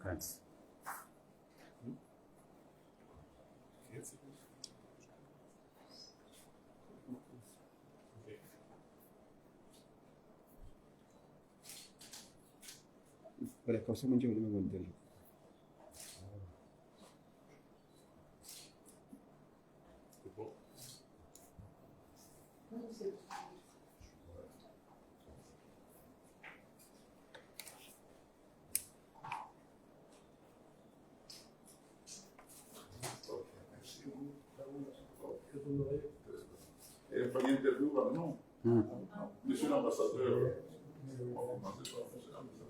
Ganz. Pada kawasan macam mana mental? Et il fallait interview maintenant. Monsieur l'ambassadeur, on va commencer par monsieur l'ambassadeur.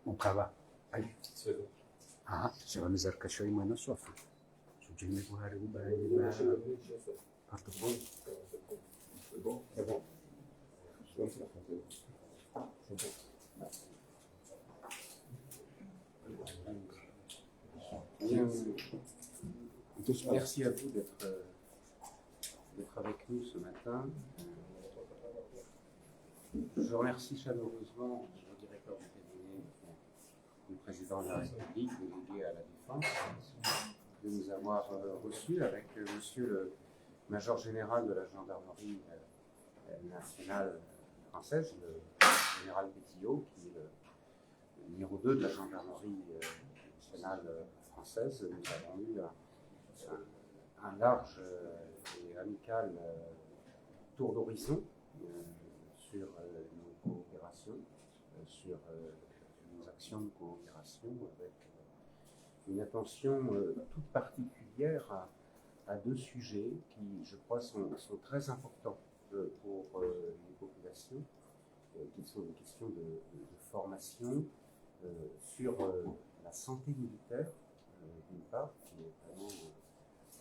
Mukaba. Ai. Ah, se vamos a cachorro e mano sofre. Sugerindo que o Harry vai parto bom. C'est bon? C'est bon. Merci à vous d'être avec nous ce matin. Je remercie chaleureusement le directeur du cabinet, le président de la République, délégué à la Défense, de nous avoir reçus avec monsieur le major général de la gendarmerie nationale française, le général Pétillot, qui est le numéro 2 de la gendarmerie nationale française. Nous avons eu un large et amical tour d'horizon sur nos coopérations, sur nos actions de coopération avec une attention toute particulière à deux sujets qui, je crois, sont très importants pour les populations, qui sont des questions de formation sur la santé militaire, d'une part, qui est vraiment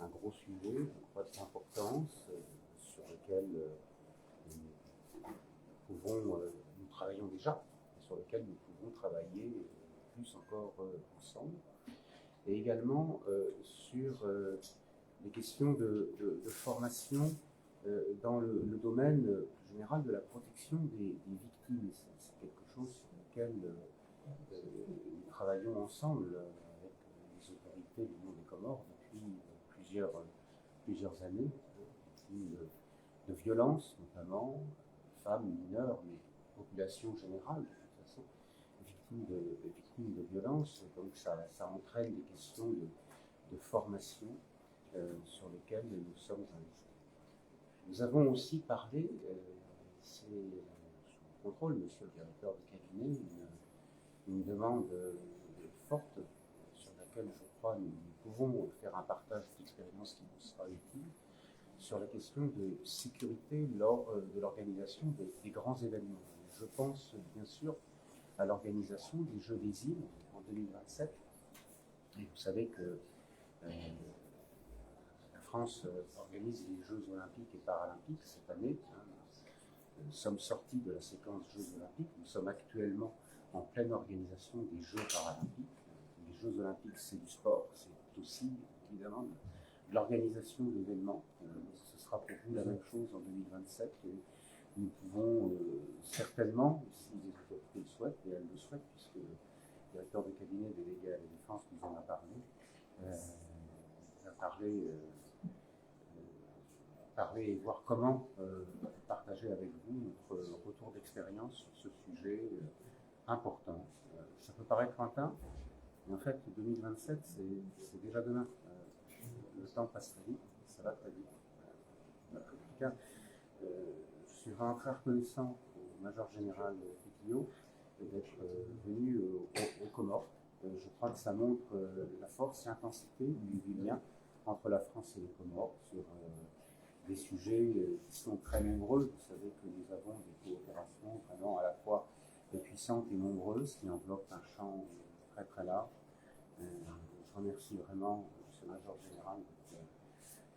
un gros sujet, je crois, d'importance, sur lequel nous travaillons déjà, sur lequel nous pouvons travailler plus encore ensemble, et également sur les questions de formation dans le domaine plus général de la protection des victimes. C'est quelque chose sur lequel nous travaillons ensemble avec les autorités du monde des Comores depuis plusieurs années, victimes de violences notamment, femmes, mineurs, mais population générale de toute façon, victimes de violences. Donc ça entraîne des questions de formation sur lesquelles nous sommes investis. Nous avons aussi parlé, c'est sous contrôle, monsieur le directeur de cabinet, une demande forte sur laquelle je crois nous pouvons faire un partage d'expérience qui nous sera utile, sur la question de sécurité lors de l'organisation des grands événements. Je pense bien sûr à l'organisation des Jeux des Îles en 2027. Et vous savez que la France organise les Jeux olympiques et paralympiques cette année. Nous sommes sortis de la séquence Jeux olympiques. Nous sommes actuellement en pleine organisation des Jeux paralympiques. Les Jeux olympiques, c'est du sport, c'est aussi évidemment de l'organisation d'événements. Ce sera pour vous la même chose en 2027. Et nous pouvons certainement, si les autorités le souhaitent, et elles le souhaitent, puisque le directeur de cabinet délégué à la Défense nous en a parlé, parler et voir comment partager avec vous notre retour d'expérience sur ce sujet important. Ça peut paraître lointain, mais en fait, 2027, c'est déjà demain. Le temps passe très vite, ça va très vite. En tout cas, je suis vraiment très reconnaissant au Major Général Pétillot d'être venu aux Comores. Je crois que ça montre la force et l'intensité du lien entre la France et les Comores sur des sujets qui sont très nombreux. Vous savez que nous avons des coopérations vraiment à la fois puissantes et nombreuses qui enveloppent un champ très très large. Je remercie vraiment ce Major Général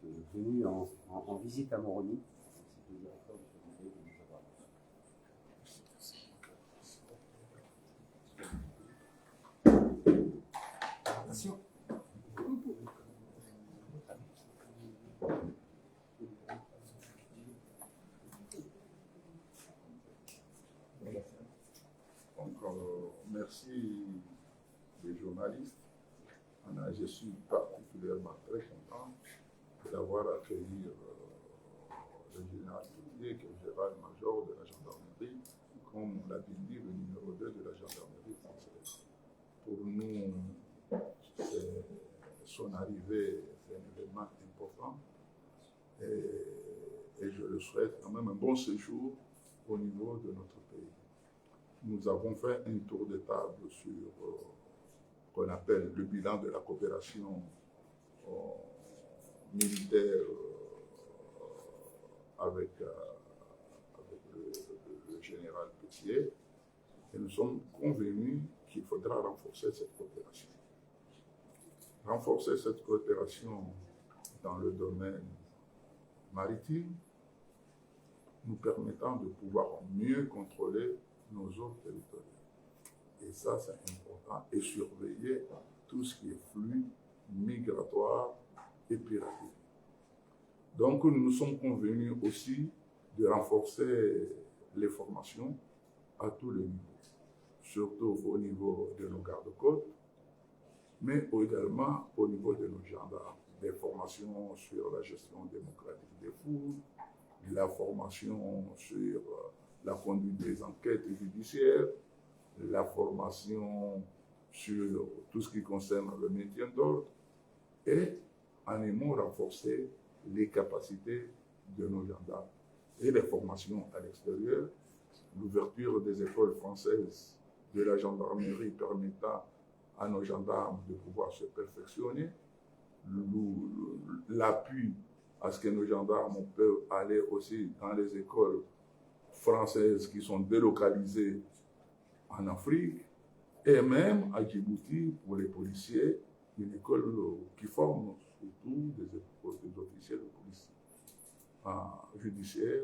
d'être venu en visite à Moroni. C'est le directeur du cabinet de nous avoir reçus. Merci les journalistes. Je suis particulièrement très content d'avoir accueilli le général Pétillot, qui est le général-major de la gendarmerie, comme on l'a bien dit, le numéro 2 de la gendarmerie française. Pour nous, son arrivée, c'est un événement important et je le souhaite quand même un bon séjour au niveau de notre pays. Nous avons fait un tour de table sur ce qu'on appelle le bilan de la coopération militaire avec le général Pétillot, et nous sommes convenus qu'il faudra renforcer cette coopération. Renforcer cette coopération dans le domaine maritime, nous permettant de pouvoir mieux contrôler nos eaux territoriales. Et ça, c'est important. Et surveiller tout ce qui est flux migratoire et piraterie. Donc, nous nous sommes convenus aussi de renforcer les formations à tous les niveaux, surtout au niveau de nos gardes-côtes, mais également au niveau de nos gendarmes. Des formations sur la gestion démocratique des foules, la formation sur la conduite des enquêtes judiciaires, la formation sur tout ce qui concerne le maintien d'ordre et, en amont, renforcer les capacités de nos gendarmes et les formations à l'extérieur, l'ouverture des écoles françaises de la gendarmerie permettant à nos gendarmes de pouvoir se perfectionner, l'appui à ce que nos gendarmes peuvent aller aussi dans les écoles françaises qui sont délocalisées en Afrique, et même à Djibouti, pour les policiers, une école qui forme surtout des officiers de police judiciaire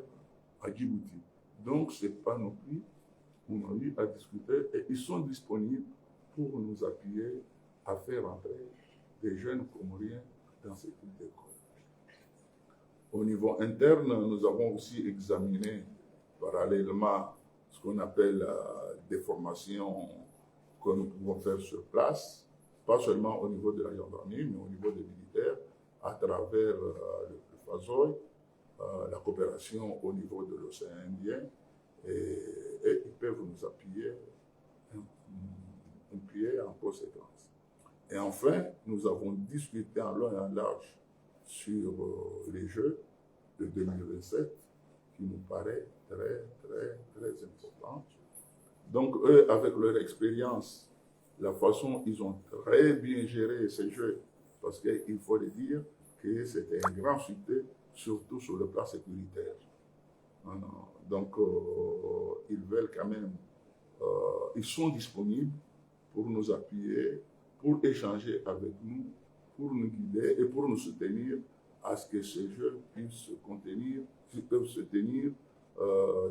à Djibouti. Donc, ce n'est pas non plus, on a eu à discuter, et ils sont disponibles pour nous appuyer à faire entrer des jeunes Comoriens dans ce type d'école. Au niveau interne, nous avons aussi examiné parallèlement ce qu'on appelle des formations que nous pouvons faire sur place, pas seulement au niveau de la gendarmerie, mais au niveau des militaires, à travers le FASOI, la coopération au niveau de l'océan Indien, et ils peuvent nous appuyer en conséquence. Et enfin, nous avons discuté en long et en large sur les Jeux de 2027, qui nous paraît très, très, très important. Donc, eux, avec leur expérience, la façon dont ils ont très bien géré ces Jeux, parce qu'il faut le dire que c'était un grand succès, surtout sur le plan sécuritaire. Donc, ils veulent quand même, ils sont disponibles pour nous appuyer, pour échanger avec nous, pour nous guider et pour nous soutenir à ce que ces Jeux puissent se tenir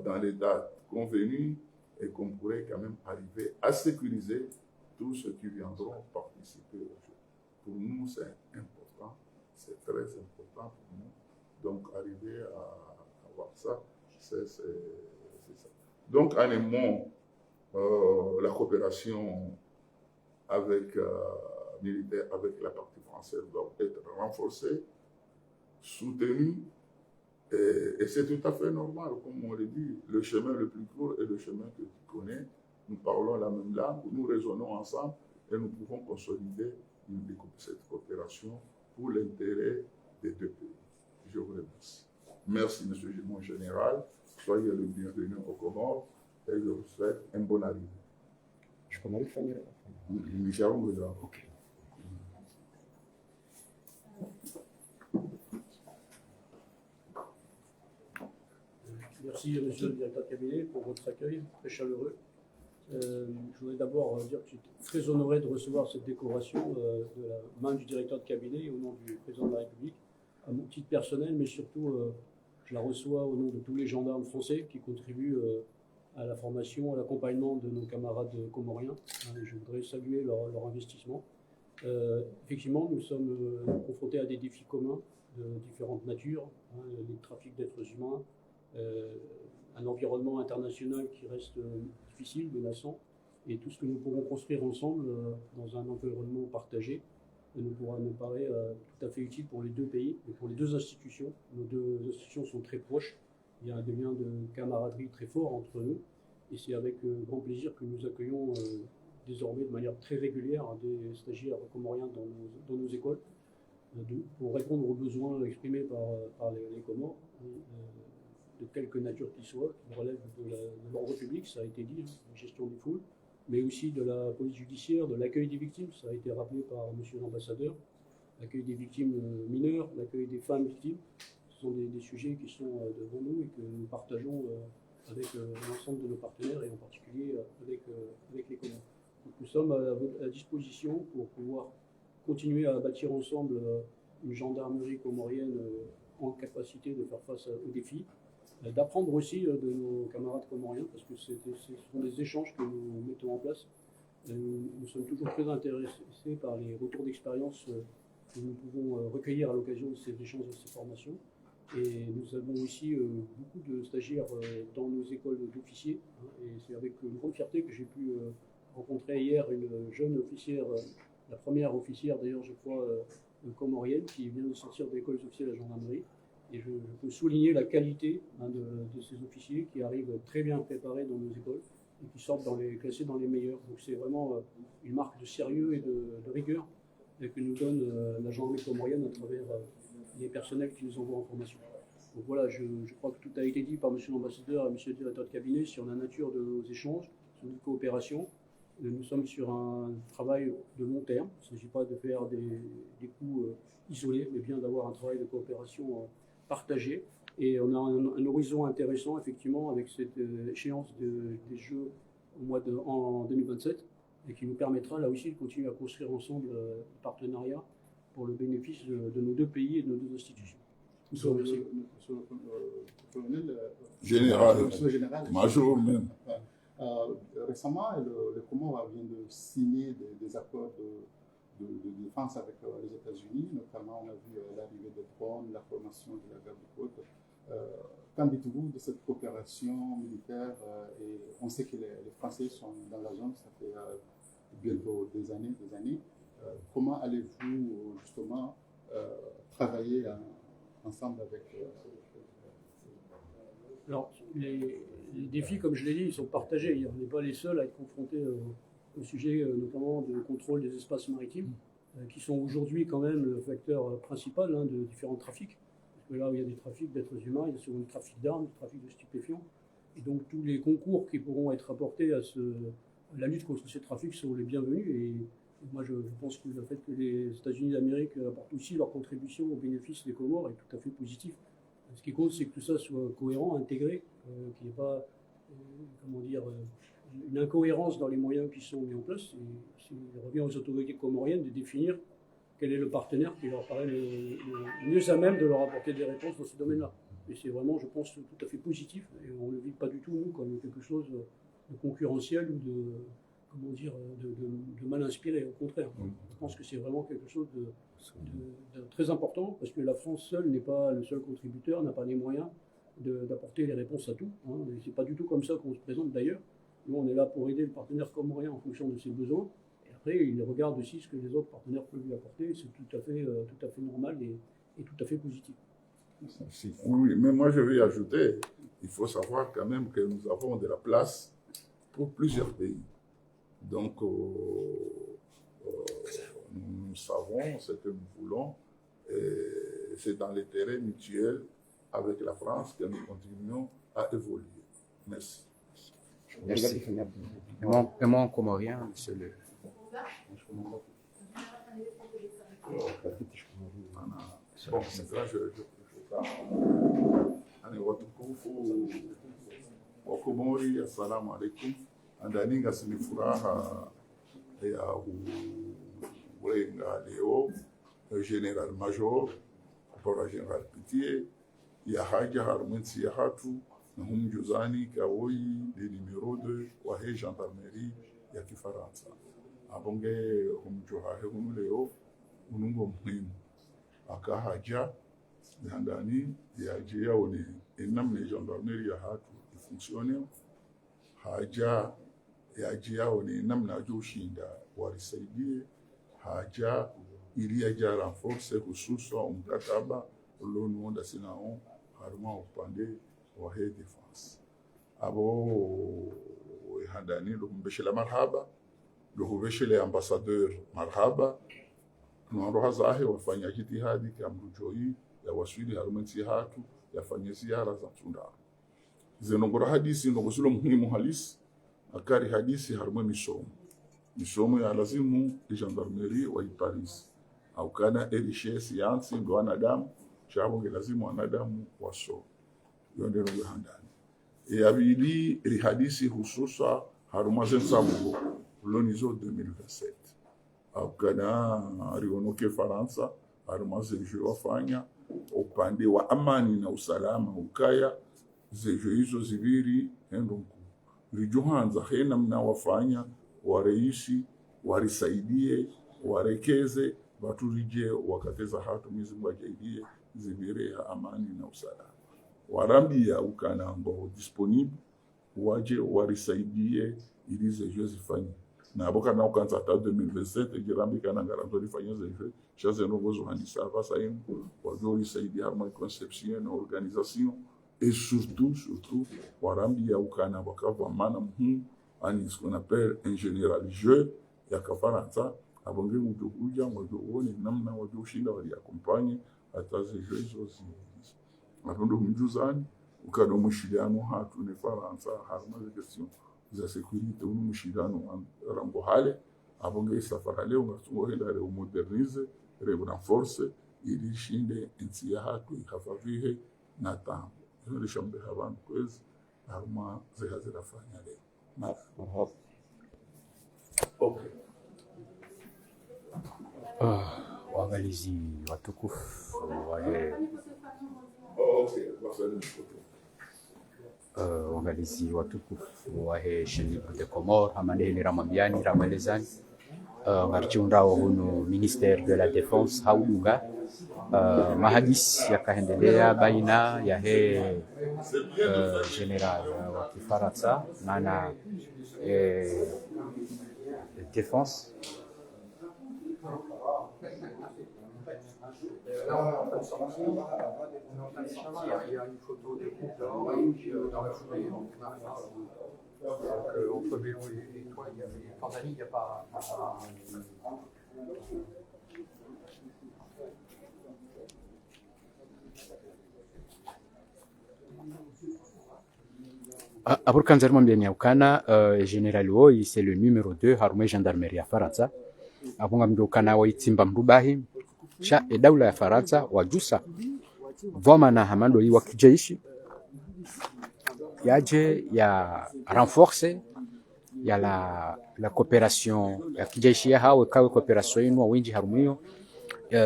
dans les dates convenues et qu'on pourrait quand même arriver à sécuriser tous ceux qui viendront participer aux Jeux. Pour nous, c'est important, c'est très important pour nous. Donc, arriver à avoir ça, c'est ça. Donc, en un mot, la coopération avec militaire, avec la partie française doit être renforcée, soutenue, et c'est tout à fait normal, comme on le dit, le chemin le plus court est le chemin que tu connais. Nous parlons la même langue, nous raisonnons ensemble et nous pouvons consolider cette coopération pour l'intérêt des deux pays. Je vous remercie. Merci, M. Gimon Général. Soyez le bienvenu au Comores et je vous souhaite une bonne arrivée. Je peux m'arrêter, Fanny? Ok. Merci, monsieur le directeur de cabinet, pour votre accueil très chaleureux. Je voudrais d'abord dire que je suis très honoré de recevoir cette décoration de la main du directeur de cabinet au nom du président de la République, à mon titre personnel, mais surtout je la reçois au nom de tous les gendarmes français qui contribuent à la formation, à l'accompagnement de nos camarades comoriens. Et je voudrais saluer leur investissement. Effectivement, nous sommes confrontés à des défis communs de différentes natures, les trafics d'êtres humains, un environnement international qui reste difficile, menaçant, et tout ce que nous pourrons construire ensemble dans un environnement partagé nous paraît tout à fait utile pour les deux pays et pour les deux institutions. Nos deux institutions sont très proches, il y a un lien de camaraderie très fort entre nous, et c'est avec grand plaisir que nous accueillons désormais de manière très régulière des stagiaires comoriens dans nos écoles, pour répondre aux besoins exprimés par les Comores, de quelque nature qu'ils soient, qui relèvent de l'ordre public, ça a été dit, la gestion des foules, mais aussi de la police judiciaire, de l'accueil des victimes, ça a été rappelé par monsieur l'ambassadeur, l'accueil des victimes mineures, l'accueil des femmes victimes. Ce sont des sujets qui sont devant nous et que nous partageons avec l'ensemble de nos partenaires et en particulier avec les Comores. Donc nous sommes à disposition pour pouvoir continuer à bâtir ensemble une gendarmerie comorienne en capacité de faire face aux défis, d'apprendre aussi de nos camarades comoriens, parce que ce sont des échanges que nous mettons en place. Nous sommes toujours très intéressés par les retours d'expérience que nous pouvons recueillir à l'occasion de ces échanges et de ces formations. Et nous avons aussi beaucoup de stagiaires dans nos écoles d'officiers, et c'est avec une grande fierté que j'ai pu rencontrer hier une jeune officière, la première officière d'ailleurs je crois comorienne, qui vient de sortir de l'école officielle de la gendarmerie. Et je peux souligner la qualité de ces officiers qui arrivent très bien préparés dans nos écoles et qui sortent classés dans les meilleurs. Donc c'est vraiment une marque de sérieux et de rigueur que nous donne la gendarmerie comorienne à travers les personnels qui nous envoient en formation. Donc voilà, je crois que tout a été dit par monsieur l'ambassadeur et monsieur le directeur de cabinet sur la nature de nos échanges, sur notre coopération. Nous sommes sur un travail de long terme. Il ne s'agit pas de faire des coups isolés, mais bien d'avoir un travail de coopération partagé. Et on a un horizon intéressant, effectivement, avec cette échéance des Jeux en 2027, et qui nous permettra, là aussi, de continuer à construire ensemble le partenariat pour le bénéfice de nos deux pays et de nos deux institutions. Monsieur le colonel, Général, major même. Récemment, le Comores vient de signer des accords de défense avec les États-Unis, notamment on a vu l'arrivée des drones, la formation de la garde-côte. Qu'en dites-vous de cette coopération militaire et on sait que les Français sont dans la zone, ça fait bientôt des années. Comment allez-vous justement travailler ensemble avec Alors, les défis, comme je l'ai dit, ils sont partagés. On n'est pas les seuls à être confrontés au sujet notamment de contrôle des espaces maritimes, qui sont aujourd'hui quand même le facteur principal de différents trafics. Parce que là où il y a des trafics d'êtres humains, il y a souvent du trafic d'armes, du trafic de stupéfiants. Et donc tous les concours qui pourront être apportés à la lutte contre ces trafics sont les bienvenus. Et moi je pense que le fait que les États-Unis d'Amérique apportent aussi leur contribution au bénéfice des Comores est tout à fait positif. Ce qui compte, c'est que tout ça soit cohérent, intégré, qu'il n'y ait pas une incohérence dans les moyens qui sont mis en place. Il revient aux autorités comoriennes de définir quel est le partenaire qui leur paraît le mieux à même de leur apporter des réponses dans ce domaine-là. Et c'est vraiment, je pense, tout à fait positif. Et on ne le vit pas du tout, nous, comme quelque chose de concurrentiel ou de mal inspiré. Au contraire, je pense que c'est vraiment quelque chose de très important, parce que la France seule n'est pas le seul contributeur, n'a pas les moyens d'apporter les réponses à tout. Et c'est pas du tout comme ça qu'on se présente d'ailleurs. Nous, on est là pour aider le partenaire comorien en fonction de ses besoins. Et après, il regarde aussi ce que les autres partenaires peuvent lui apporter. C'est tout à fait normal et tout à fait positif. Merci. Oui, mais moi je vais ajouter, il faut savoir quand même que nous avons de la place pour plusieurs pays. Donc, nous savons ce que nous voulons. C'est dans l'intérêt mutuel avec la France que nous continuons à évoluer. Merci. Merci. Un mot en comorien, monsieur le... Bon, ça, je ani watukufu wa Komori, assalamu alaikum. Andaninga sini furaha ya uwenga leo General Major Bora General Pitié ya haja harumwensi ya hatu na humjuzani kawoi de numero 2 wa he gendarmerie ya Kifaransa abonge humjuha he hunu leo munungo muhimu akahaja ndani ya jia one enamne gendarmerie ya hatu ifunctione haja ya jia one namna joshinda warisaidie haja ili ya renforce hususa mkataba ulionuonda sinao haruma upande wa he defense abo handani lumbeshela marhaba luhubeshele ambassadeur marhaba nuaro zahe wafanya jitihadi kamrujoi ya waswili harumensi hatu yafanya ziara za mtundara zenongora hadisi ndogosulo muhimu halisi akari hadisi haruma misomo ya lazimu gendarmerie wa Paris au kana erishe siansi ndo wanadamu chabo lazimu wanadamu waso yonde ndo handani yabili ri hadisi hususa haruma zensabu lonizo 2027 au kana rionoke Faransa haruma zejo wafanya upande wa amani na usalama ukaya zejo hizo zibiri endonku rijuhanza hena mna wafanya wareishi warisaidie warekeze baturije wakateza hatu mizimu ajaidie zibiri ya amani na usalama warambia ukana ngo disponible waje warisaidie ili zejo zifanye na aboka na ukanza ta 2027 jirambi kana garanto lifanye zejo chaze nogozo handisa avasa yenu wajo risaidia harma conception na organisation et surtout warambia ukana bakava mana muhimu ani ce qu'on appelle un généraliseur ya Kafaransa abonge uja wajoone namna wajoshinda wali accompagne hata zejo hizo matondo mjuzani ukado mushiliano hatu ne Faransa harma question za security umushirano rango hale abonge safara leo ngatungo hela re modernize re renforce ili shinde nchi ya hatu ihafavihe na tamu ndio lishambe abantu kwezi haruma zihazira fanya leo Marhaba. okay Waangalizi watukufu wale waangalizi watukufu wahe Shenibu de Comore amaneheli ramambiani ramwelezani ngarchiundao hunu Ministère de la Défense haudunga mahadisi yakaendelea baina ya he general wa Kifaransa maana défense il y a une photo de groupe dans la foulée. Entre Vélo et toi, il y avait Tanzanie, il n'y a pas. Aburkanzer Mambiani Ukana, général Woi, c'est le numéro 2, Harume Gendarmerie à Faransa. Abunga Mdokana wa Itimba Mrubahi, cha daula ya Faransa wajusa voma na hamando wa kijeshi yaje ya renforcer ya la coopération ya kijeshi ya hawe kawe coopération ino winji harumio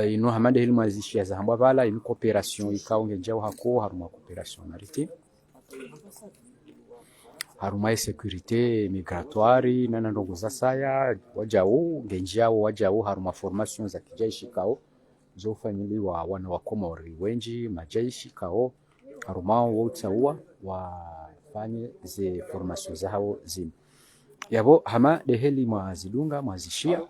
ino hamande hili mazishi ya zahamba bala ino coopération ikaonge njao hako haruma coopération maritime haruma sécurité migratoire na ndongo za saya wajao ngenjao wajao haruma formation za kijeshi kao zofanyiliwa wana wa Komori wenji majeshi kao harumao wote huwa wafanye ze formation zao zim yabo hama deheli mwazidunga mwazishia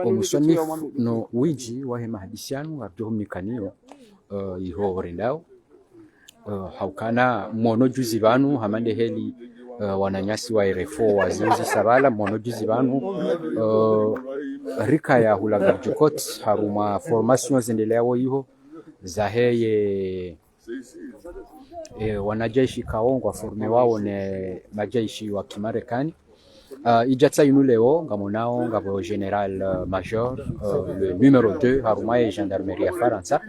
omusoni no wiji wahe mahadisiano abdohumnikanio iho rendao haukana mono juzi banu hama deheli wananyasi wa RFO waziuzi sabala mono juzi banu rika ya hulagarjukot haruma formation zendeleao hiyo zaheye wanajeshi kaongwa forme wao ne majeshi wa Kimarekani ijatsa yinu leo ngamonao ngabo general major le numéro 2 haruma ya gendarmerie ya Faransa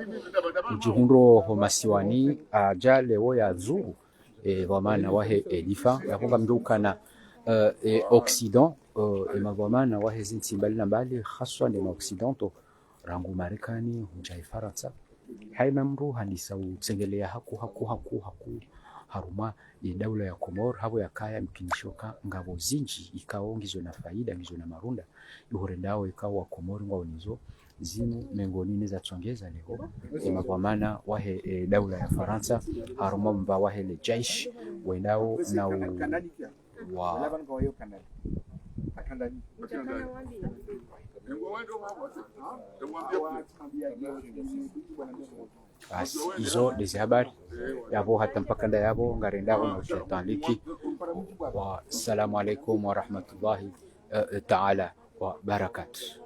juhunro homasiwani aja leo ya zuru vamana wahe difa yakunga mdukana Occident mavamana wahe zinti mbali na mbali haswa ni Occidental rangu Marekani hujai Faransa haina mru handisa utsengelea haku haruma ya daula ya Komor habo ya kaya mkinishoka ngabo zinji ikaongizo na faida ngizo na marunda yuhorendao ikawa Komor ngao nizo zinu mengonini za tsongeza leo mavamana wahe daula ya Faransa haruma mba wahe le jaish wendao na wa hizo ndizi habari yabo hata mpaka nda yabo ngarendao na utanliki wa assalamu alaikum wa rahmatullahi ta'ala wa barakatuh.